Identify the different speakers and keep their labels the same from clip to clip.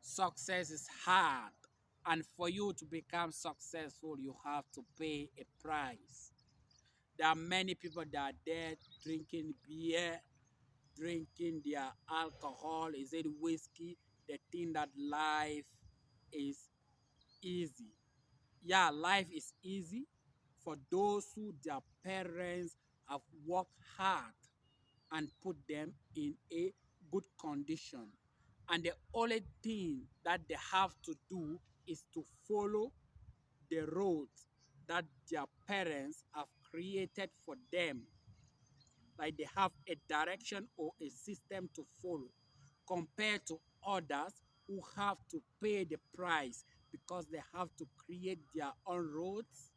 Speaker 1: Success is hard, and for you to become successful, you have to pay a price. There are many people that are there drinking beer, drinking their alcohol, is it whiskey? They think that life is easy. Yeah, life is easy for those who their parents have worked hard and put them in a good condition. And the only thing that they have to do is to follow the roads that their parents have created for them, like they have a direction or a system to follow, compared to others who have to pay the price because they have to create their own roads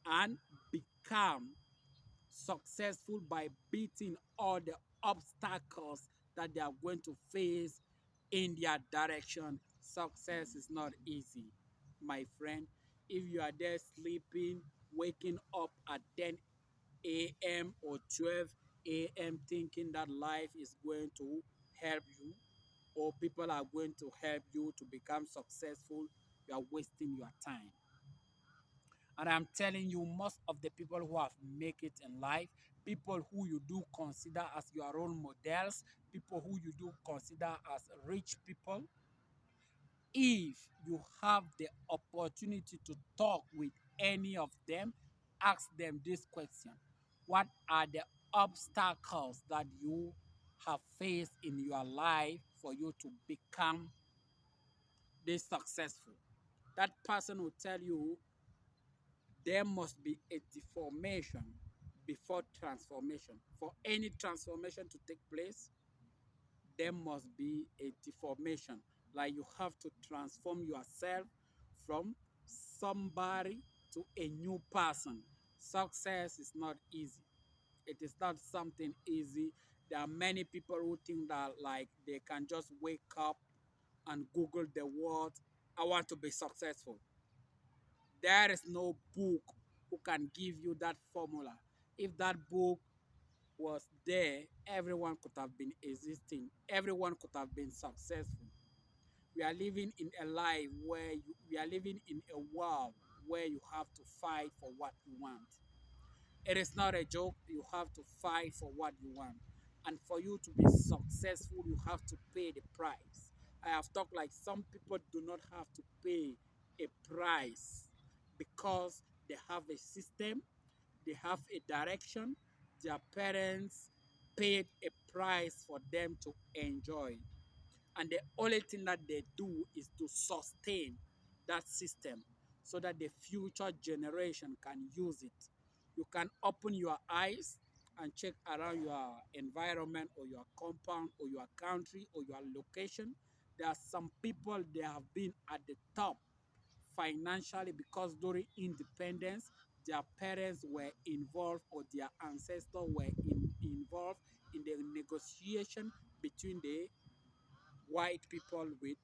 Speaker 1: and become successful by beating all the obstacles that they are going to face in their direction. Success is not easy, my friend. If you are there sleeping, waking up at 10 a.m. or 12 a.m. thinking that life is going to help you or people are going to help you to become successful, you are wasting your time. And I'm telling you, most of the people who have make it in life, people who you do consider as your role models, people who you do consider as rich people, if you have the opportunity to talk with any of them, ask them this question: what are the obstacles that you have faced in your life for you to become this successful? That person will tell you there must be a deformation before transformation. For any transformation to take place, there must be a deformation. Like you have to transform yourself from somebody to a new person. Success is not easy. It is not something easy. There are many people who think that like they can just wake up and Google the word, I want to be successful. There is no book who can give you that formula. If that book was there, everyone could have been existing. Everyone could have been successful. We are living in a life where we are living in a world where you have to fight for what you want. It is not a joke. You have to fight for what you want. And for you to be successful, you have to pay the price. I have talked like some people do not have to pay a price because they have a system, they have a direction, their parents paid a price for them to enjoy. And the only thing that they do is to sustain that system so that the future generation can use it. You can open your eyes and check around your environment or your compound or your country or your location. There are some people they have been at the top financially because during independence their parents were involved or their ancestors were involved in the negotiation between the white people with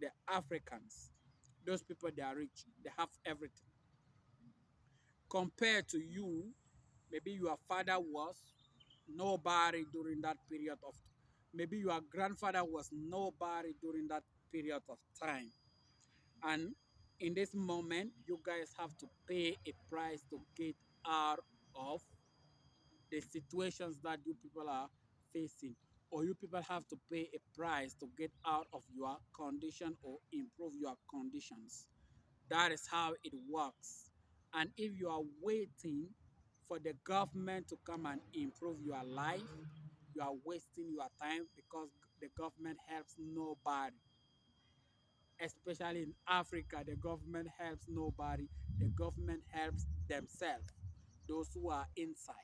Speaker 1: the Africans. Those people, they are rich, they have everything. Compared to you, maybe your father was nobody during that period of maybe your grandfather was nobody during that period of time. And in this moment, you guys have to pay a price to get out of the situations that you people are facing, or you people have to pay a price to get out of your condition or improve your conditions. That is how it works. And if you are waiting for the government to come and improve your life, you are wasting your time because the government helps nobody. Especially in Africa, the government helps nobody. The government helps themselves, those who are inside.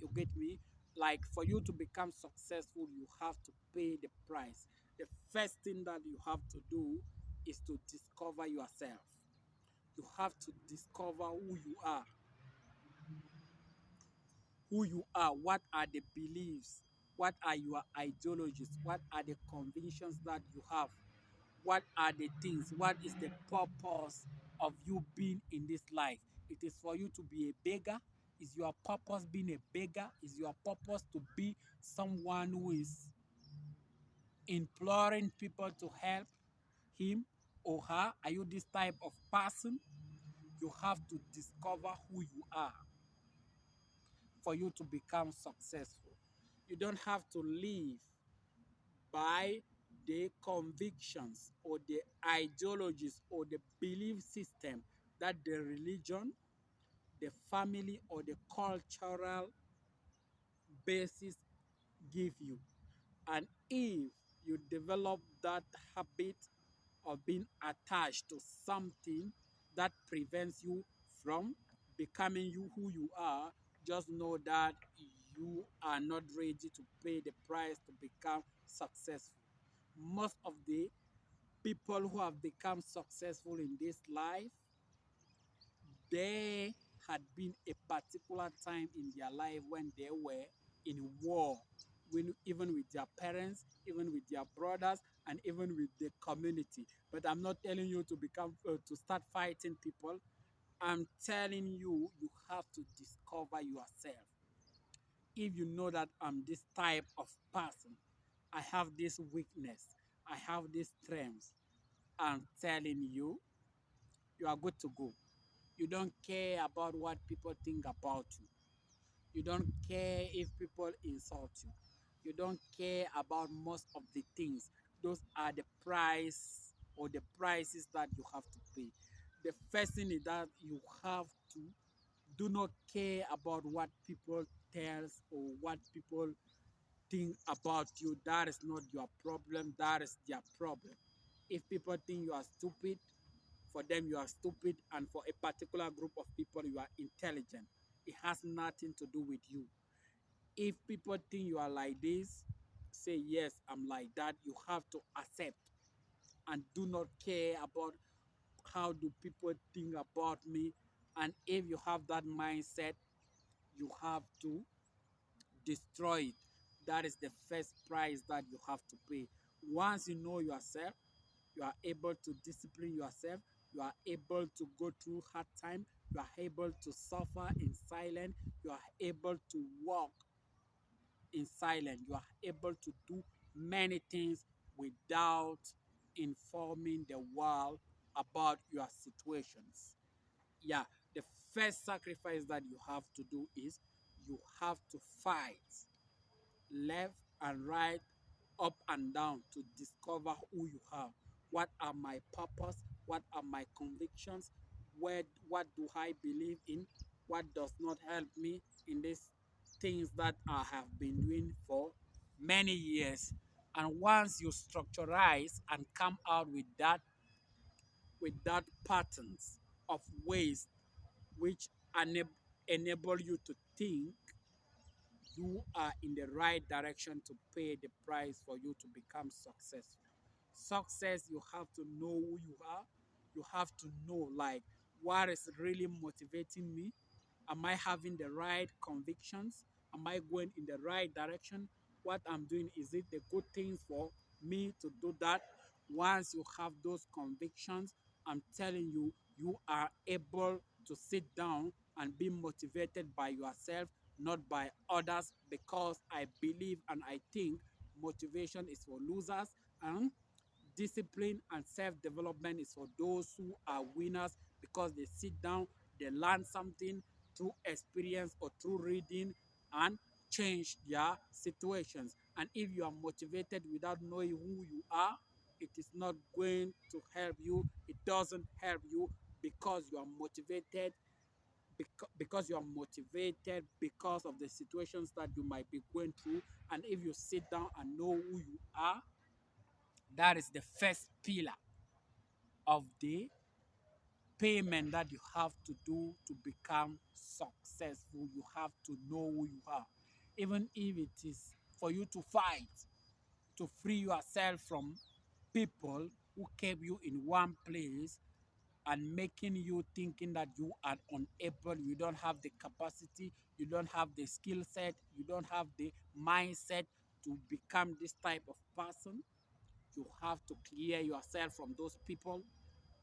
Speaker 1: You get me? Like for you to become successful, you have to pay the price. The first thing that you have to do is to discover yourself. You have to discover who you are, what are the beliefs, what are your ideologies, what are the convictions that you have, what are the things, what is the purpose of you being in this life. It is for you to be a beggar. Is your purpose being a beggar? Is your purpose to be someone who is imploring people to help? him or her? Are you this type of person? You have to discover who you are for you to become successful. You don't have to live by the convictions or the ideologies or the belief system that the religion, the family, or the cultural basis give you. And if you develop that habit of being attached to something that prevents you from becoming you who you are, just know that you are not ready to pay the price to become successful. Most of the people who have become successful in this life, there had been a particular time in their life when they were in war, when, even with their parents, even with their brothers, and even with the community. But I'm not telling you to become to start fighting people. I'm telling you, you have to discover yourself. If you know that I'm this type of person, I have this weakness, I have this strength, I'm telling you, you are good to go. You don't care about what people think about you. You don't care if people insult you. You don't care about most of the things. Those are the price or the prices that you have to pay. The first thing is that you have to do not care about what people tells or what people think about you. That is not your problem. That is their problem. If people think you are stupid, for them you are stupid, and for a particular group of people you are intelligent. It has nothing to do with you. If people think you are like this, say yes, I'm like that. You have to accept and do not care about how do people think about me. And if you have that mindset, you have to destroy it. That is the first price that you have to pay. Once you know yourself, you are able to discipline yourself, you are able to go through hard time, you are able to suffer in silence, you are able to walk in silence, you are able to do many things without informing the world about your situations. Yeah, the first sacrifice that you have to do is you have to fight left and right, up and down to discover who you are. What are my purpose? What are my convictions? What do I believe in? What does not help me in these things that I have been doing for many years? And once you structurize and come out with that patterns of ways which enable you to think, you are in the right direction to pay the price for you to become successful. Success, you have to know who you are. You have to know, like, what is really motivating me. Am I having the right convictions? Am I going in the right direction? What I'm doing, is it the good things for me to do that? Once you have those convictions, I'm telling you, you are able to sit down and be motivated by yourself, not by others, because I believe and I think motivation is for losers, and discipline and self-development is for those who are winners, because they sit down, they learn something through experience or through reading, and change their situations. And if you are motivated without knowing who you are, it is not going to help you. It doesn't help you, because you are motivated, because you are motivated because of the situations that you might be going through. And if you sit down and know who you are, that is the first pillar of the payment that you have to do to become successful. You have to know who you are. Even if it is for you to fight, to free yourself from people who kept you in one place and making you thinking that you are unable, you don't have the capacity, you don't have the skill set, you don't have the mindset to become this type of person. You have to clear yourself from those people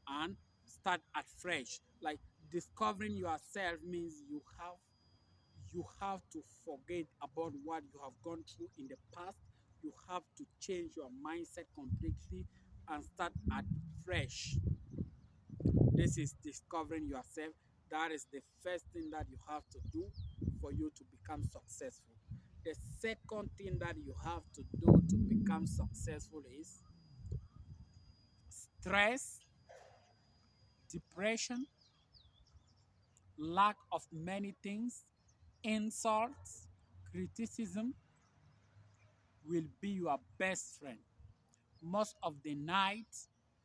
Speaker 1: and start afresh. Like, discovering yourself means you have to forget about what you have gone through in the past. You have to change your mindset completely and start at fresh. This is discovering yourself. That is the first thing that you have to do for you to become successful. The second thing that you have to do to become successful is stress, depression, lack of many things, insults, criticism will be your best friend. Most of the night,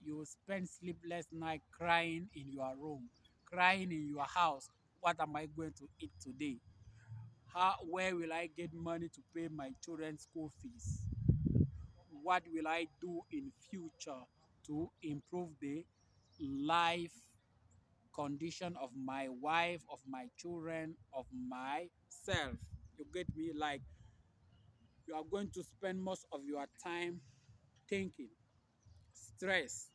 Speaker 1: you will spend sleepless night crying in your room, crying in your house. What am I going to eat today? Where will I get money to pay my children's school fees? What will I do in future to improve the life condition of my wife, of my children, of myself? You get me? Like, you are going to spend most of your time thinking, stress.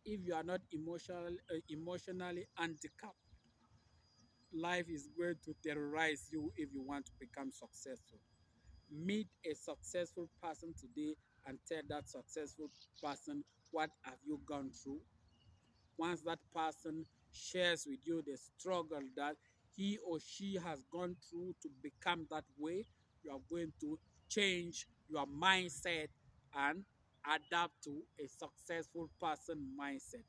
Speaker 1: If you are not emotionally handicapped, life is going to terrorize you if you want to become successful. Meet a successful person today and tell that successful person what have you gone through. Once that person shares with you the struggle that he or she has gone through to become that way, you are going to change your mindset and adapt to a successful person mindset.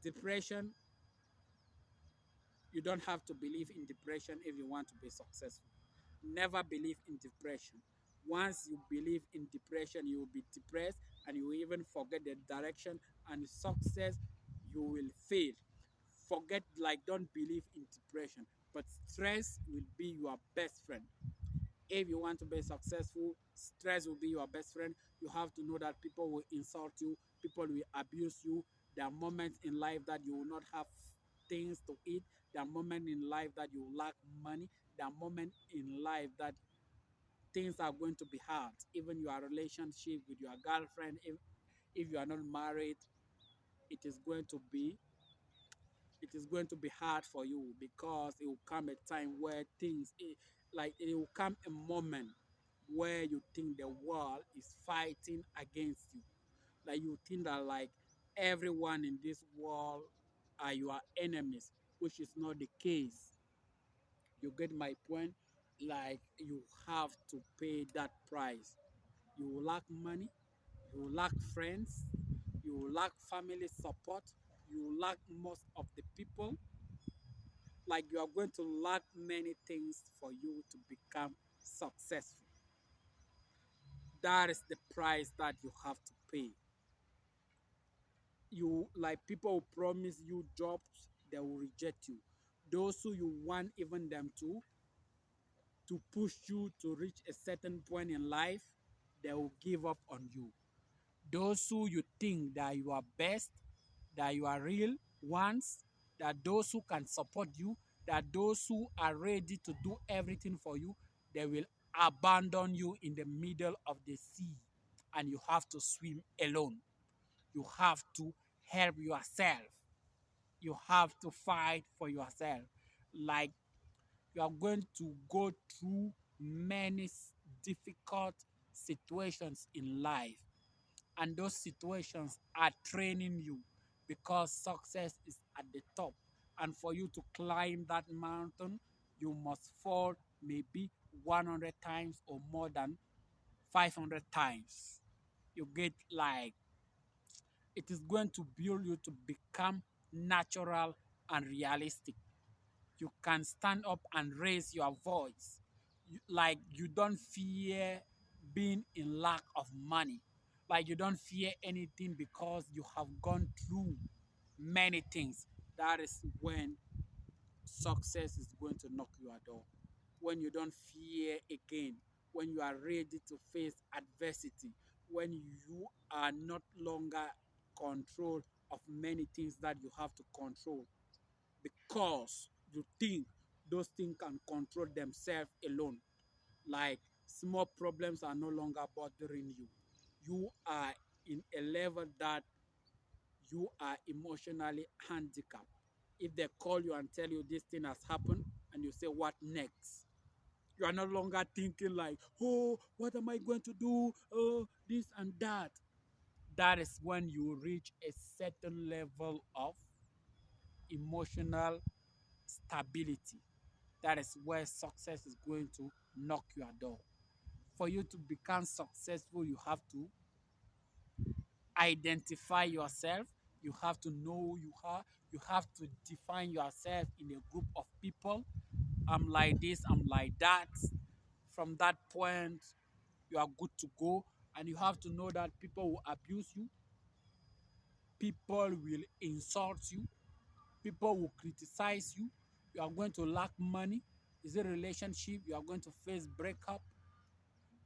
Speaker 1: Depression, you don't have to believe in depression if you want to be successful. Never believe in depression. Once you believe in depression, you will be depressed and you will even forget the direction and success you will fail. Forget, like, don't believe in depression, but stress will be your best friend. If you want to be successful, stress will be your best friend. You have to know that people will insult you, people will abuse you. There are moments in life that you will not have things to eat. There are moments in life that you lack money. There are moments in life that things are going to be hard. Even your relationship with your girlfriend, if you are not married, it is going to be it is going to be hard for you because it will come a time where like it will come a moment where you think the world is fighting against you. Like you think that like everyone in this world are your enemies, which is not the case. You get my point? Like you have to pay that price. You will lack money, you will lack friends, you will lack family support, you will lack most of the people. Like you are going to lack many things for you to become successful. That is the price that you have to pay. You like people who promise you jobs, they will reject you. Those who you want even them to push you to reach a certain point in life, they will give up on you. Those who you think that you are best, that you are real ones, that those who can support you, that those who are ready to do everything for you, they will abandon you in the middle of the sea and you have to swim alone. You have to help yourself. You have to fight for yourself. Like you are going to go through many difficult situations in life, and those situations are training you because success is at the top. And for you to climb that mountain, you must fall maybe 100 times or more than 500 times. You get like it is going to build you to become natural and realistic. You can stand up and raise your voice. Like you don't fear being in lack of money. Like you don't fear anything because you have gone through many things. That is when success is going to knock your door. When you don't fear again, when you are ready to face adversity, when you are not longer control of many things that you have to control because you think those things can control themselves alone. Like small problems are no longer bothering you. You are in a level that you are emotionally handicapped. If they call you and tell you this thing has happened and you say, what next? You are no longer thinking like, oh, what am I going to do? Oh, this and that. That is when you reach a certain level of emotional stability. That is where success is going to knock your door. For you to become successful, you have to identify yourself. You have to know who you are. You have to define yourself in a group of people. I'm like this, I'm like that. From that point, you are good to go. And you have to know that people will abuse you, people will insult you, people will criticize you. You are going to lack money. Is it a relationship? You are going to face breakup.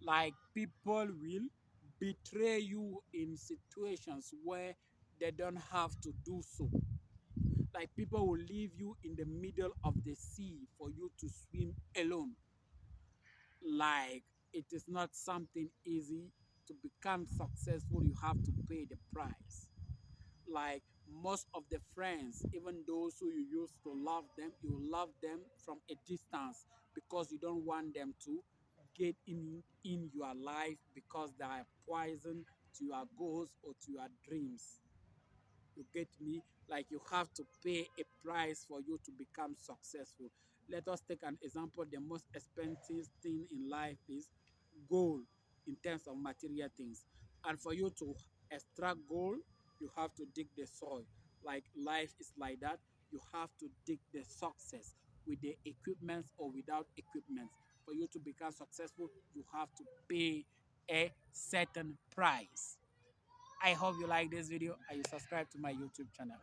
Speaker 1: Like people will betray you in situations where they don't have to do so. Like people will leave you in the middle of the sea for you to swim alone. Like it is not something easy to become successful. You have to pay the price. Like most of the friends, even those who you used to love them, you love them from a distance because you don't want them to get in your life because they are poison to your goals or to your dreams. You get me? Like you have to pay a price for you to become successful. Let us take an example. The most expensive thing in life is gold in terms of material things. And for you to extract gold, you have to dig the soil. Like life is like that. You have to dig the success with the equipment or without equipment. For you to become successful, you have to pay a certain price. I hope you like this video and you subscribe to my YouTube channel.